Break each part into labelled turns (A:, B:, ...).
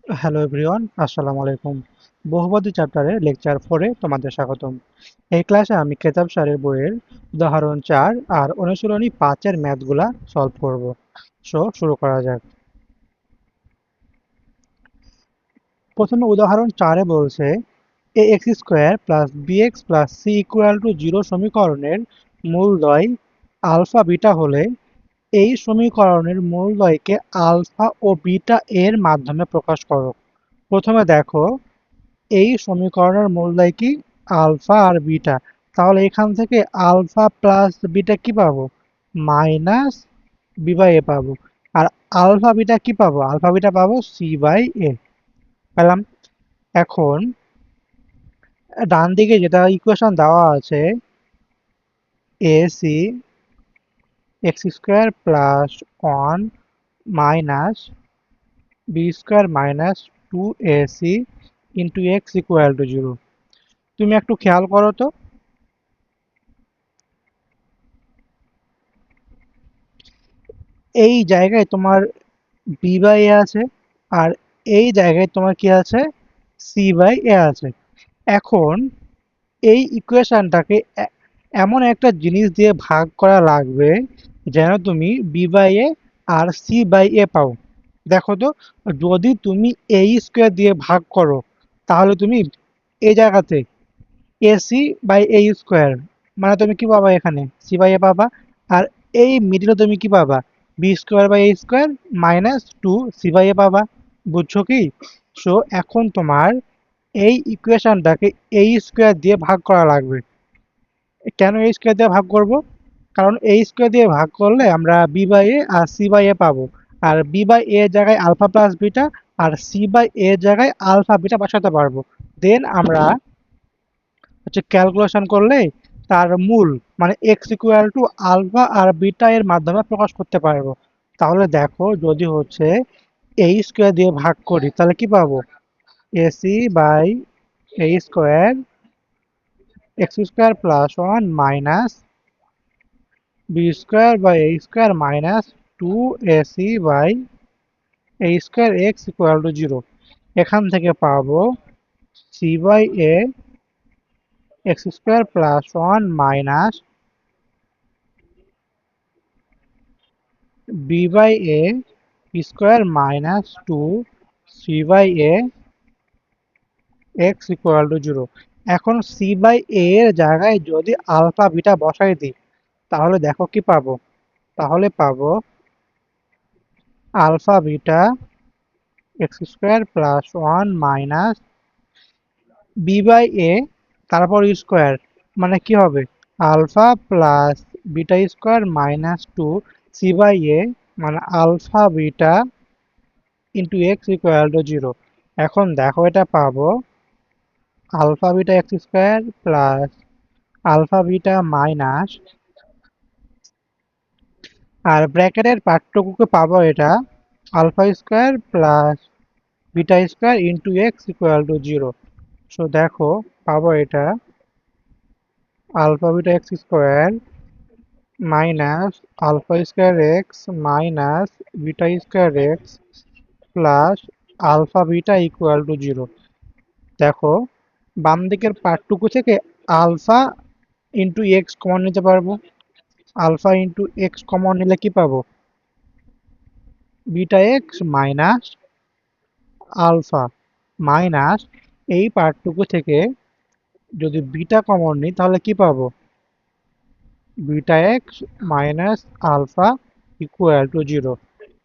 A: Hello everyone, আসসালামু আলাইকুম। বহুপদী চ্যাপ্টারে লেকচার 4-এ তোমাদের স্বাগতম। এই ক্লাসে আমি কেতাব স্যারের বইয়ের উদাহরণ 4 আর অনুশীলনী 5-এর ম্যাথগুলা সলভ করব। শুরু করা যাক। প্রথমে উদাহরণ 4-এ বলছে ax² plus bx plus c equal to 0 সমীকরণের মূলদ্বয় আলফা বিটা হলে এই সমীকরণের মূলদ্বয়কে আলফা ও বিটা এর মাধ্যমে প্রকাশ করো। প্রথমে দেখো এই সমীকরণের মূলদ্বয় কি? আলফা আর বিটা। তাহলে এখান থেকে আলফা প্লাস বিটা কি পাবো? মাইনাস বি বাই এ পাবো। আর আলফা বিটা কি পাবো? আলফা বিটা পাবো সি বাই এ। পেলাম। এখন ডান দিকে যেটা ইকুয়েশন দেওয়া আছে, a c x² plus 1 minus b² minus 2ac into x equal to 0। তুমি একটু খেয়াল করো তো, এই জায়গায় তোমার বি বাই এ আছে, আর এই জায়গায় তোমার কি আছে? সি বাই এ আছে। এখন এই ইকুয়েশনটাকে এমন একটা জিনিস দিয়ে ভাগ করা লাগবে যেন তুমি বি বাই এ আর সি বাই এ পাও। দেখো তো, যদি তুমি এ স্কোয়ার দিয়ে ভাগ করো তাহলে তুমি এই জায়গাতে এসি বাই এ স্কোয়ার, মানে তুমি কি পাবা? এখানে সি বাই এ পাবা। আর এই মিডিলে তুমি কি পাবা? B square by A square minus 2 C by A পাবা। বুঝছো কি? সো এখন তোমার এই ইকুয়েশনটাকে এ স্কোয়ার দিয়ে ভাগ করা লাগবে। কেন এ স্কোয়ার দিয়ে ভাগ করব? কারণ এ স্কোয়ার দিয়ে ভাগ করলে আমরা বি বাই এ আর সি বাই এ পাবো। আর বি বাই এ জায়গায় আলফা প্লাস বিটা, আর সি বাই এ জায়গায় আলফা বিটা বসাতে পারবো। দেন আমরা ক্যালকুলেশন করলে তার মূল, মানে এক্স ইকুয়াল টু আলফা আর বিটা এর মাধ্যমে প্রকাশ করতে পারবো। তাহলে দেখো, যদি এ স্কোয়ার দিয়ে ভাগ করি তাহলে কি পাবো? A c by A square x² plus 1 minus B square by A square minus 2ac by A square x equal to 0। এখান থেকে পাবো C by a x² plus 1 minus B by A square minus 2 C by a x equal to 0। এখন C by A এর জায়গায় যদি alpha beta বসাই দিই তাহলে দেখো কি পাবো? তাহলে পাবো alpha beta x² plus 1 minus B by A, তারপর স্কোয়ার, মানে কি হবে? Alpha plus beta square minus 2 C by A, মানে alpha beta into x equal to 0। এখন দেখো এটা পাবো alpha beta x² plus alpha beta minus, আর ব্র্যাকেটের পার্থক্যকে পাবো এটা alpha square plus beta square into x equal to 0। So দেখো, পাবো এটা alpha beta x square minus alpha square x minus beta square x plus alpha beta equal to 0। দেখো, বাম দিকের পার্টটুকু থেকে আলফা ইন্টু এক্স কমন নিতে পারবো। আলফা ইন্টু এক্স কমন নিলে কি পাবো? Beta x minus alpha minus এই পার্টটুকু থেকে যদি বিটা কমন নিই তাহলে কি পাবো? Beta x minus alpha equal to 0।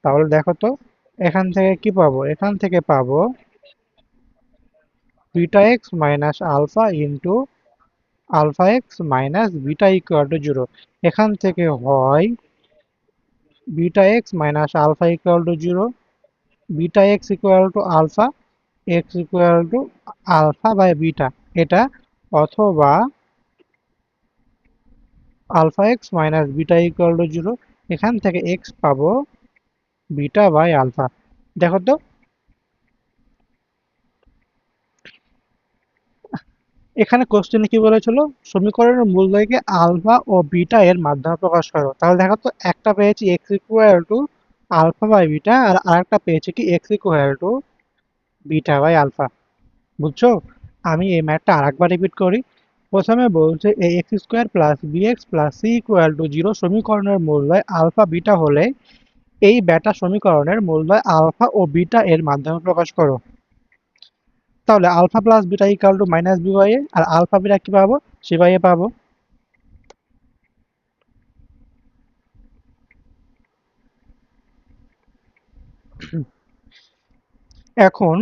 A: তাহলে দেখো তো, এখান থেকে কি পাবো? এখান থেকে পাবো beta x minus alpha into alpha x minus beta equal to 0। এখান থেকে হয় beta x minus alpha equal to 0, beta x equal to alpha, x equal to alpha by beta এটা, অথবা alpha x minus beta equal to 0। এখান থেকে x পাবো beta by alpha. দেখো তো, এখানে কোশ্চেনে কি বলেছিল? সমীকরণের মূলদ্বয়কে আলফা ও বিটা এর মাধ্যমে প্রকাশ করো। তাহলে দেখো তো, একটা পেয়েছি x equal to alpha by beta, আর আরেকটা পেয়েছি কি x equal to beta by alpha. বুঝছো? আমি এই ম্যাথটা আরেকবার রিপিট করি। প্রথমে বলছে A x square plus B x plus C equal to zero সমীকরণের মূল্যায় আলফা বিটা হলে এই বেটা সমীকরণের মূল্যায় আলফা ও বিটা এর মাধ্যমে প্রকাশ করো। তাহলে alpha plus beta equal to minus B by এ, আর আলফা বিটা কি পাবো? সি বাই এ পাবো। এখন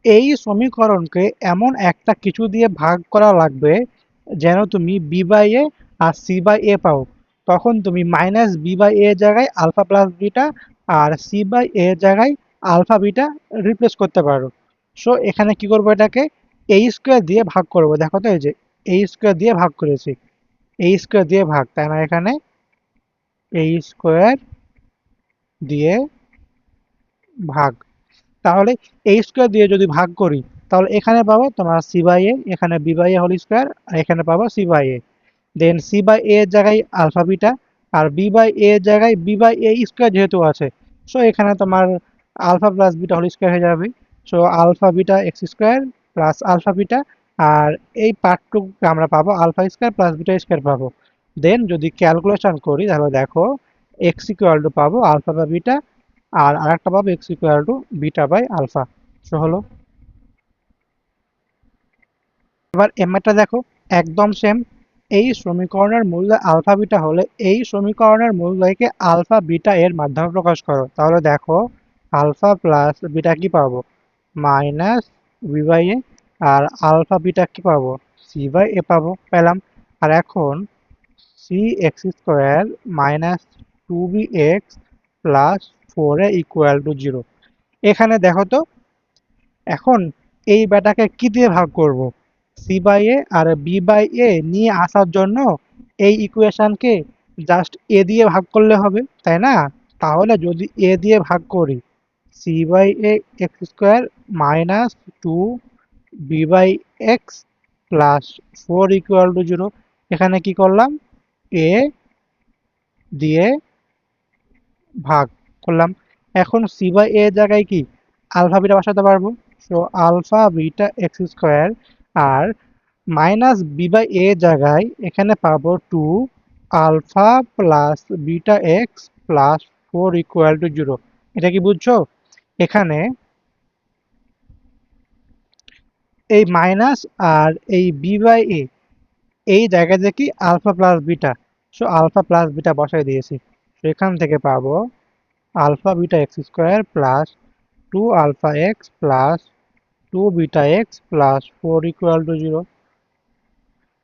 A: এই সমীকরণকে এমন একটা কিছু দিয়ে ভাগ করা লাগবে যেন তুমি বি বাই এ আর সি বাই এ পাও। তখন তুমি মাইনাস বি বাই এ জায়গায় আলফা প্লাস বিটা আর সি বাই এ জায়গায় আলফা বিটা রিপ্লেস করতে পারো। সো এখানে কি করবো, এটাকে এ স্কোয়ার দিয়ে ভাগ করবো। দেখো তো এই যে এ স্কোয়ার দিয়ে ভাগ করেছি, এ স্কোয়ার দিয়ে ভাগ, তাই না? এখানে এ স্কোয়ার দিয়ে ভাগ। তাহলে এ স্কোয়ার দিয়ে যদি ভাগ করি তাহলে এখানে পাবো তোমার সি বাই এ, এখানে B by A whole square, আর এখানে পাবো C by A. Then C by A এর জায়গায় আলফা বিটা, আর বি বাই এ এর জায়গায় বি বাই এ স্কোয়ার যেহেতু আছে, সো এখানে তোমার alpha plus beta whole square হয়ে যাবে। So alpha beta x square plus alpha beta, আর এই পার্টটুকু আমরা পাবো alpha square plus beta square পাবো। দেন যদি ক্যালকুলেশন করি তাহলে দেখো এক্স ইকুয়াল টু পাবো আলফা বা বিটা, আর আরেকটা পাবো x equal to beta by alpha. So হলো। এবার এমআরটা দেখো, একদম সেম। এই সমীকরণের মূল্য আলফা বিটা হলে এই সমীকরণের মূল্যকে আলফা বিটা এর মাধ্যমে প্রকাশ করো। তাহলে দেখো আলফা প্লাস বিটা কি পাবো? মাইনাস বি বাই এ, আর আলফা বিটা কি পাবো? সি বাই এ পাবো, পেলাম। আর এখন C x square minus two b x plus four a equal to zero. এখানে দেখো তো, এখন এই বেটাকে কি দিয়ে ভাগ করব? সি বাই এ আর বি বাই এ নিয়ে আসার জন্য এই ইকুয়েশনকে জাস্ট এ দিয়ে ভাগ করলে হবে, তাই না? তাহলে যদি এ দিয়ে ভাগ করি, c by a x square minus two b by x plus four equal to zero. এখানে কি করলাম? এ দিয়ে ভাগ করলাম। এখন সি বাই এ জায়গায় কি আলফা বিটা বসাতে পারবো। So alpha beta x square, আর মাইনাস বি বাই এ জায়গায় এখানে পাবো two alpha plus beta x plus four equal to zero. এটা কি বুঝছো? এখানে এই মাইনাস আর এই বি বাই এ এই জায়গা থেকে alpha plus beta, so alpha plus beta বসাই দিয়েছি। তো এখান থেকে পাবো alpha beta x square plus two alpha x plus two beta x plus four equal to zero.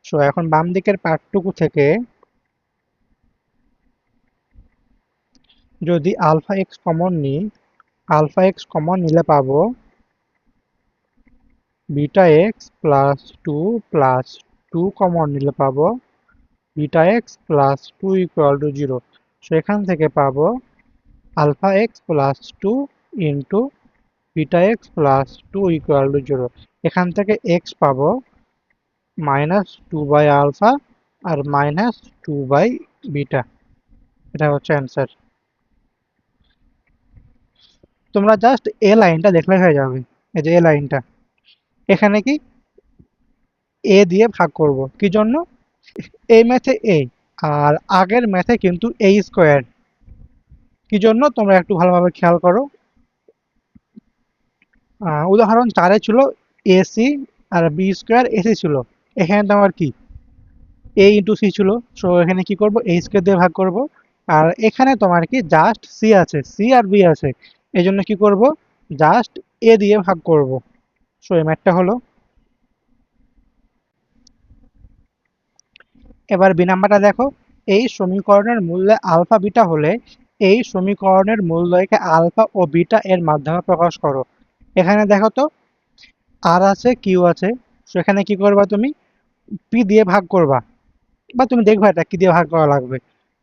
A: So এখন বাম দিকের পার্টটুকু থেকে যদি আলফা এক্স কমন নিই, আলফা এক্স কমন নিলে পাবো beta x plus two plus two common নিলে পাবো beta x plus two equal to zero. So এখান থেকে পাবো alpha x plus two into beta x plus two equal to zero. এখান থেকে এক্স পাবো মাইনাস টু বাই আলফা আর minus two by beta. এটা হচ্ছে অ্যান্সার। তোমরা জাস্ট এ লাইনটা দেখলে হয়ে যাবে। এই যে এ লাইনটা, এখানে কি এ দিয়ে ভাগ করব, কি জন্য? এই ম্যাথে এ, আর আগের ম্যাথে কিন্তু এ স্কোয়ার। কি জন্য তোমরা একটু ভালোভাবে খেয়াল করো। উদাহরণ 4-এ ছিল এসি আর বি স্কোয়ার এসি ছিল, এখানে তোমার কি এ ইন্টু সি ছিল। সো এখানে কি করব? এ স্কোয়ার দিয়ে ভাগ করব। আর এখানে তোমার কি জাস্ট সি আছে, সি আর বি আছে, এই জন্য কি করব? জাস্ট এ দিয়ে ভাগ করব। সো এই ম্যাথটা হলো। এবার বি নাম্বারটা দেখো, এই সমীকরণের মূল্য আলফা বিটা হলে এই সমীকরণের মূল্যকে আলফা ও বিটা এর মাধ্যমে প্রকাশ করো। এখানে দেখো তো আর আছে কিউ আছে, সেখানে কি করবা তুমি? পি দিয়ে ভাগ করবা, বা তুমি দেখবা এটা কি দিয়ে ভাগ করা লাগবে।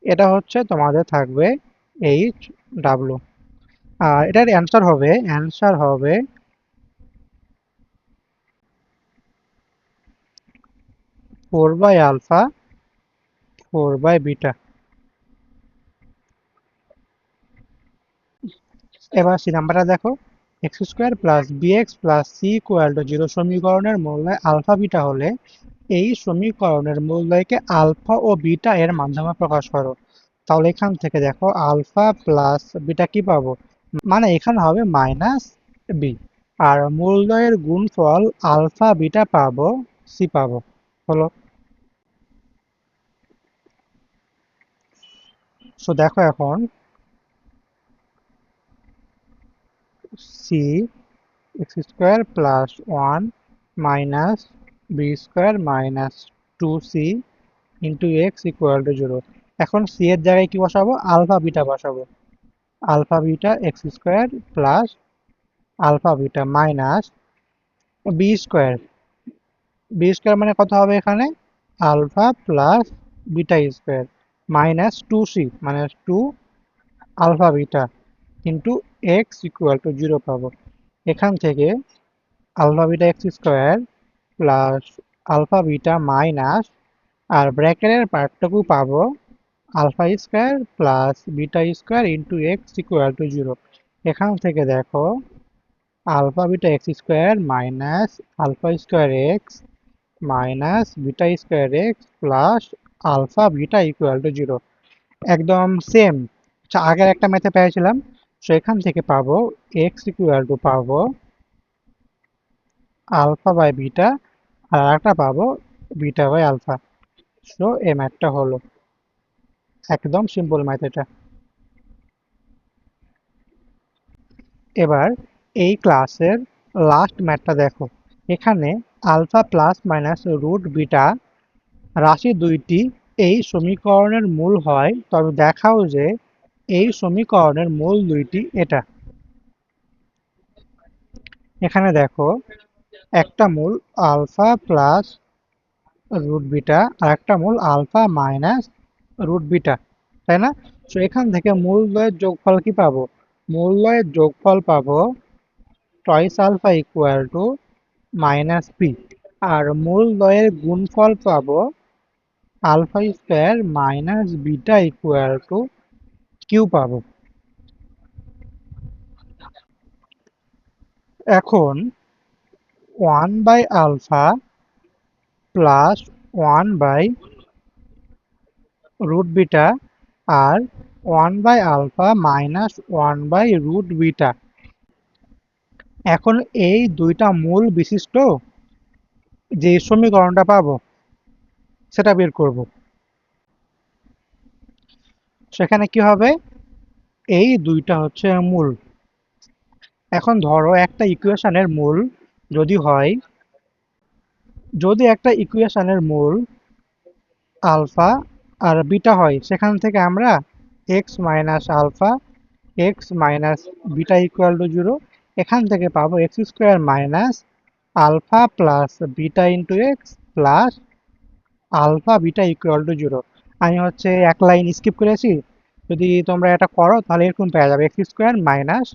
A: এটা হচ্ছে তোমাদের থাকবে এইচ ডাব্লু। আর এটার অ্যান্সার হবে four by alpha four by beta. এবার সি নাম্বারটা দেখো, x square plus b x plus C equal to zero সমীকরণের মূল্যায় আলফা বিটা হলে এই সমীকরণের মূল্যায়কে আলফা ও বিটা এর মাধ্যমে প্রকাশ করো। তাহলে এখান থেকে দেখো আলফা প্লাস বিটা কি পাবো, মানে এখানে হবে মাইনাস বি, আর মূল্যায়ের গুণফল আলফা বিটা পাবো, সি পাবো। হলো। সো দেখো এখন C x square plus one minus B square minus two C into x equal to zero. এখন সি এর জায়গায় কি বসাবো, আলফা বিটা বসাবো। Alpha beta x square plus alpha beta minus B square. B square মানে কত হবে এখানে, alpha plus beta square minus two C মানে two alpha beta into x equal to zero পাবো। এখান থেকে alpha beta x square plus alpha beta minus, আর ব্র্যাকেটের পার্টটুকু পাবো alpha square plus beta square into x equal to zero. এখান থেকে দেখো alpha beta x square minus alpha square x minus beta square x plus alpha beta equal to zero. একদম same আগের একটা ম্যাথে পেয়েছিলাম। সো এখান থেকে পাবো এক্স ইকুয়াল টু পাবো আলফা বাই বিটা, আর একটা পাবো বিটা বাই আলফা। সো এই ম্যাথটা হলো একদম সিম্পল ম্যাথ এটা। এবার এই ক্লাসের লাস্ট ম্যাথটা দেখো। এখানে alpha plus minus root beta রাশি দুইটি এই সমীকরণের মূল হয়, তবে দেখাও যে এই সমীকরণের মূল দুইটি এটা। এখানে দেখো একটা মূল আলফা প্লাস রুট বিটা আর একটা মূল আলফা মাইনাস রুট বিটা, তাই না? তো এখান থেকে মূলদ্বয়ের যোগফল কি পাবো, মূলদ্বয়ের যোগফল পাবো টয়েস alpha equal to minus P, আর মূলদ্বয়ের গুণফল পাবো alpha square minus beta equal to Q পাবো। এখন one by alpha plus one by root beta আর one by alpha minus one by root beta, এখন এই দুইটা মূল বিশিষ্ট যে সমীকরণটা পাবো সেটা বের করব। সেখানে কি হবে, এই দুইটা হচ্ছে মূল। এখন ধরো একটা ইকুয়েশনের মূল যদি হয়, যদি একটা ইকুয়েশনের মূল আলফা আর বিটা হয়, সেখান থেকে আমরা x minus alpha x minus beta equal to zero, এখান থেকে পাবো x square minus alpha plus beta into x plus alpha beta equal to zero. আমি হচ্ছে এক লাইন স্কিপ করেছি, যদি তোমরা এটা করো তাহলে এরকম পেয়ে যাবে x square minus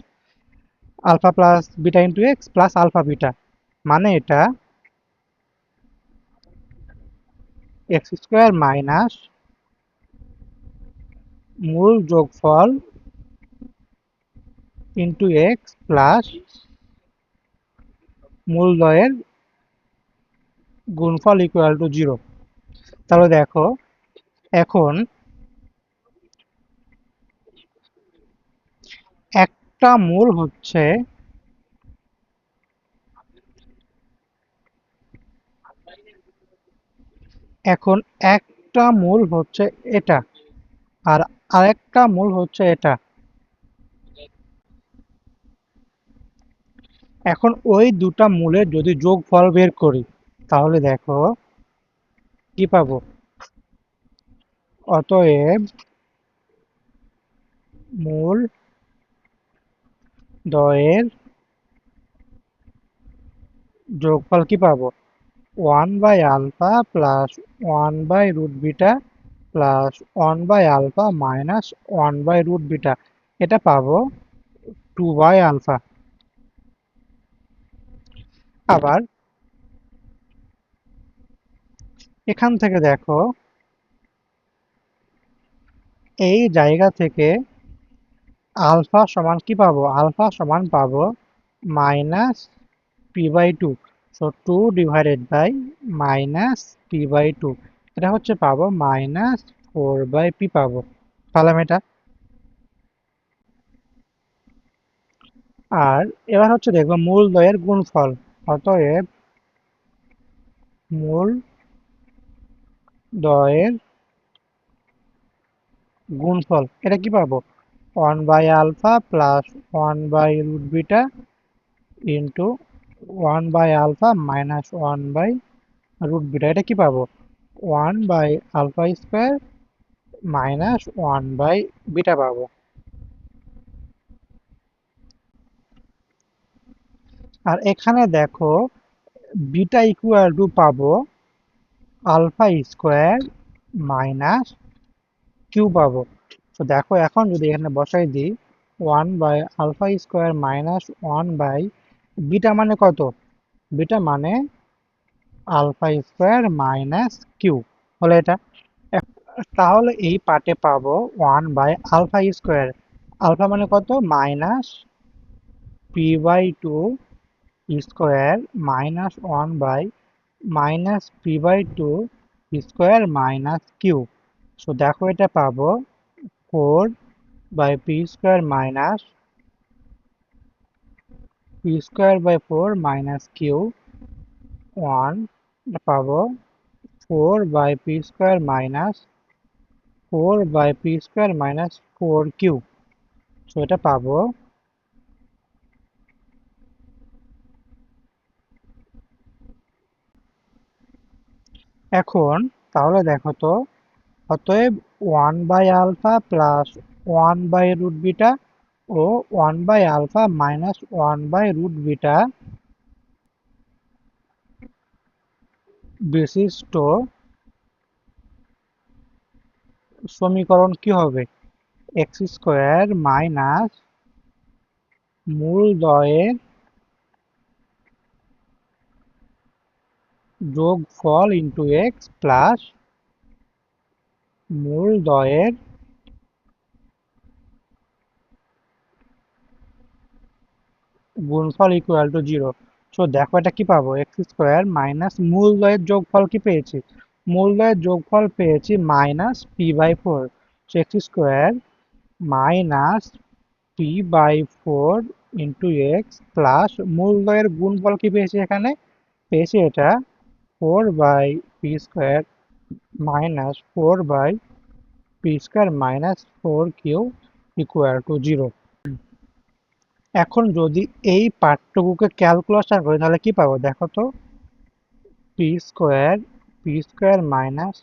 A: alpha plus beta into x plus alpha beta, মানে এটা এক্স স্কোয়ার মাইনাস মূল যোগফল ইন্টু এক্স প্লাস মূলদ্বয়ের গুণফল ইকুয়াল টু জিরো। তাহলে দেখো এখন একটা মূল হচ্ছে এখন একটা মূল হচ্ছে এটা, আর আরেকটা মূল হচ্ছে এটা। এখন ওই দুটা মূলের যদি যোগফল বের করি তাহলে দেখো কি পাবো, অতএব মূল দ্বয়ের যোগফল কি পাবো, one by alpha plus one by root beta plus one by alpha minus one by root beta, এটা পাবো টু বাই আলফা। আবার এখান থেকে দেখো এই জায়গা থেকে আলফা সমান কি পাবো, আলফা সমান পাবো minus P by two. So two divided by minus P by two, এটা হচ্ছে পাবো মাইনাস ফোর বাই পি পাবো। পারলাম এটা। আর এবার হচ্ছে দেখবো মূলদ্বয়ের গুণফল। অতএব মূল দ্বয়ের গুণফল এটা কি পাবো? One by alpha plus one by root beta into one by alpha minus one by root beta, এটা কি পাবো? One by alpha square minus one by beta পাবো। আর এখানে দেখো বিটা ইকুয়াল টু পাবো আলফা স্কোয়ার মাইনাস কিউ পাবো। তো দেখো এখন যদি এখানে বসাই দিই one by alpha square minus one by beta মানে কত? বিটা মানে আলফা স্কোয়ার মাইনাস কিউ হলো এটা। তাহলে এই পার্টে পাবো one by alpha square. Alpha মানে কত? Minus P by two square minus one by minus P by two square minus Q. So দেখো এটা পাবো four by P square minus P square by four minus Q one, পাবো four by P square minus four by P square minus four Q. So এটা পাবো এখন। তাহলে দেখো তো, অতএব one by alpha plus one by root beta ও one by alpha minus one by root beta বিশিষ্ট সমীকরণ কি হবে? এক্স স্কোয়ার মাইনাস মূলদ্বয়ের যোগফল ইন্টু এক্স প্লাস মূলদ্বয়ের গুণফল ইকুয়াল টু জিরো। সো দেখো এটা কি পাবো? এক্স স্কোয়ার মাইনাস মূলদ্বয়ের যোগফল কি পেয়েছি? মূলদ্বয়ের যোগফল পেয়েছি minus P by four. So X square minus P by four into x plus মূলদ্বয়ের গুণফল কি পেয়েছি এখানে? পেয়েছি এটা four by P square minus four by P square minus four Q equal to zero. এখন যদি এই পার্টটুকুকে ক্যালকুলেশন করি তাহলে কি পাবো দেখো তো? P square minus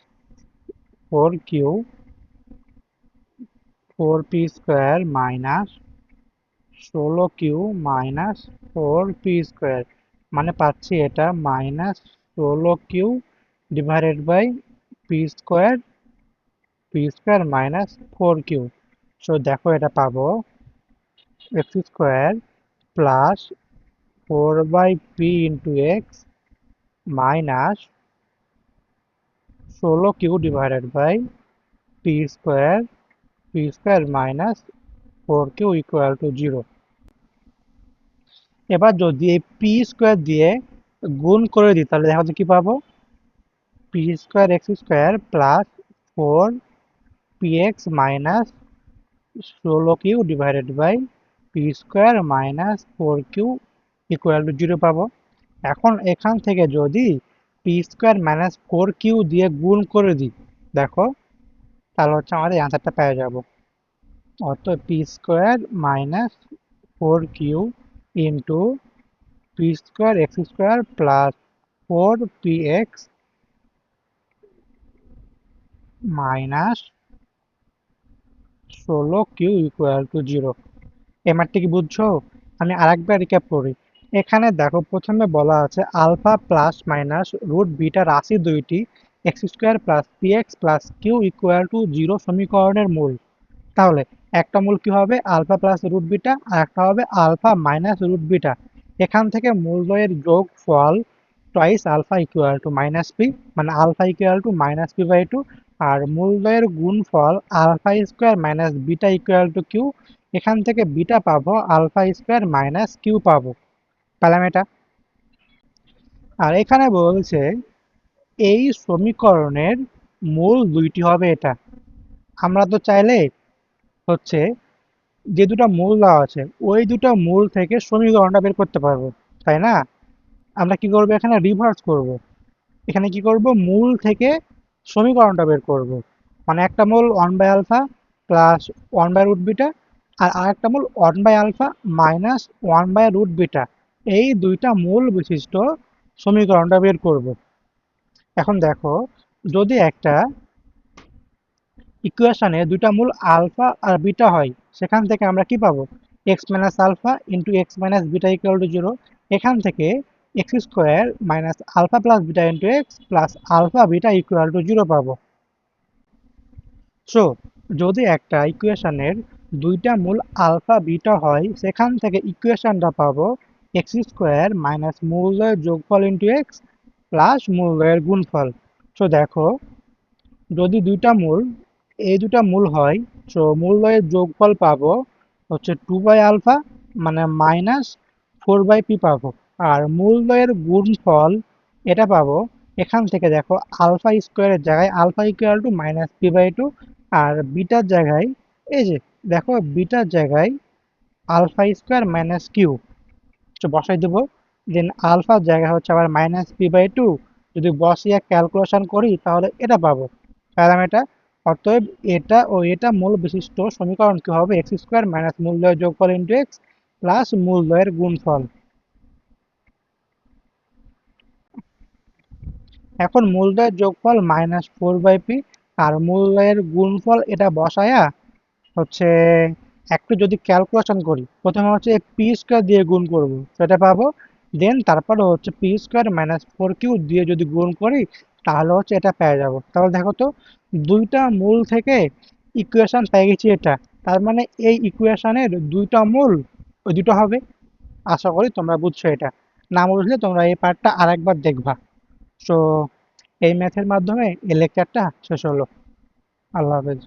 A: four Q four P square minus ষোলো Q minus four P square, মানে পাচ্ছি এটা মাইনাস ষোলো Q divided by P square minus four Q. So দেখো এটা পাবো x square plus four by P into x minus ষোলো Q divided by P square minus four Q equal to zero. এবার যদি এই পি স্কোয়ার দিয়ে গুণ করে দিই তাহলে দেখো তো কি পাবো? P square x square plus four P x minus ষোলো Q divided by P square minus four Q equal to zero পাবো। এখন এখান থেকে যদি P square minus four Q দিয়ে গুণ করে দিই দেখো, তাহলে হচ্ছে আমাদের অ্যান্সারটা পেয়ে যাব। অর্থাৎ p square minus four q into p square x square plus four P x minus ষোলো কিউ ইকুয়াল টু জিরো। এই ম্যাথটা কি বুঝছো? আমি আরেকবার রিক্যাপ করি। এখানে দেখো প্রথমে বলা আছে alpha plus minus root beta রাশি দুইটি x square plus p x plus q equal to zero সমীকরণের মূল। তাহলে একটা মূল কি হবে? আলফা প্লাস রুট বিটা, আর একটা হবে আলফা মাইনাস রুট বিটা। এখান থেকে মূলদ্বয়ের যোগ ফল টয়েস alpha equal to minus P, মানে alpha equal to minus P by two. আর মূলদ্বয়ের গুণফল alpha square minus beta equal to Q. এখান থেকে বিটা পাবো আলফা স্কোয়ার মাইনাস কিউ পাবো। পেলাম এটা। আর এখানে বলছে এই সমীকরণের মূল দুইটি হবে এটা। আমরা তো চাইলে হচ্ছে যে দুটো মূল দেওয়া আছে ওই দুটো মূল থেকে সমীকরণটা বের করতে পারবো, তাই না? আমরা কি করবো, এখানে রিভার্স করব। এখানে কি করব, মূল থেকে সমীকরণটা বের করব। মানে একটা মূল 1/α প্লাস 1/√β, আর আরেকটা মূল 1/α মাইনাস 1/√β, এই দুইটা মূল বিশিষ্ট সমীকরণটা বের করব। এখন দেখো, যদি একটা ইকুয়েশনে দুইটা মূল আলফা আর বিটা হয়, সেখান থেকে আমরা কি পাবো, x minus alpha into x minus beta equal to zero. এখান থেকে x square minus alpha plus beta into x plus alpha beta equal to zero পাবো। সো যদি একটা ইকুয়েশনের দুইটা মূল আলফা বিটা হয়, সেখান থেকে ইকুয়েশনটা পাবো এক্স স্কোয়ার মাইনাস মূলদ্বয়ের যোগফল ইন্টু এক্স প্লাস মূলদ্বয়ের গুণফল। সো দেখো, যদি দুইটা মূল এই দুটা মূল হয়, সো মূলদ্বয়ের যোগফল পাবো হচ্ছে 2/α মানে মাইনাস 4/p পাবো। আর মূলদ্বয়ের গুণফল এটা পাবো এখান থেকে, দেখো আলফা স্কোয়ারের জায়গায় alpha equal to minus p/2, আর বিটার জায়গায় এই যে দেখো বিটার জায়গায় আলফা স্কোয়ার মাইনাস কিউ বসাই দেবো। দেন আলফার জায়গায় হচ্ছে আবার মাইনাস p/2, যদি বসিয়ে ক্যালকুলেশন করি তাহলে এটা পাবো, প্যারামিটার। অতএব এটা ও এটা মূল বিশিষ্ট সমীকরণ কি হবে, এক্স স্কোয়ার মাইনাস মূলদ্বয়ের যোগফল ইন্টু এক্স প্লাস মূলদ্বয়ের গুণফল। এখন মূলদ্বয়ের যোগফল -4/p আর মূলদ্বয়ের গুণফল এটা বসায়া হচ্ছে একটু যদি ক্যালকুলেশন করি, প্রথমে হচ্ছে পি স্কোয়ার দিয়ে গুণ করব, সেটা পাবো। দেন তারপরে হচ্ছে পি স্কোয়ার মাইনাস 4q দিয়ে যদি গুণ করি তাহলে হচ্ছে এটা পেয়ে যাব। তাহলে দেখো তো, দুইটা মূল থেকে ইকুয়েশন পেয়ে গেছি এটা। তার মানে এই ইকুয়েশনের দুইটা মূল ওই দুটো হবে। আশা করি তোমরা বুঝছো এটা। না বুঝলে তোমরা এই পার্টটা আরেকবার দেখবা। সো এই ম্যাথের মাধ্যমে এই লেকচারটা শেষ হলো। আল্লাহ হাফেজ।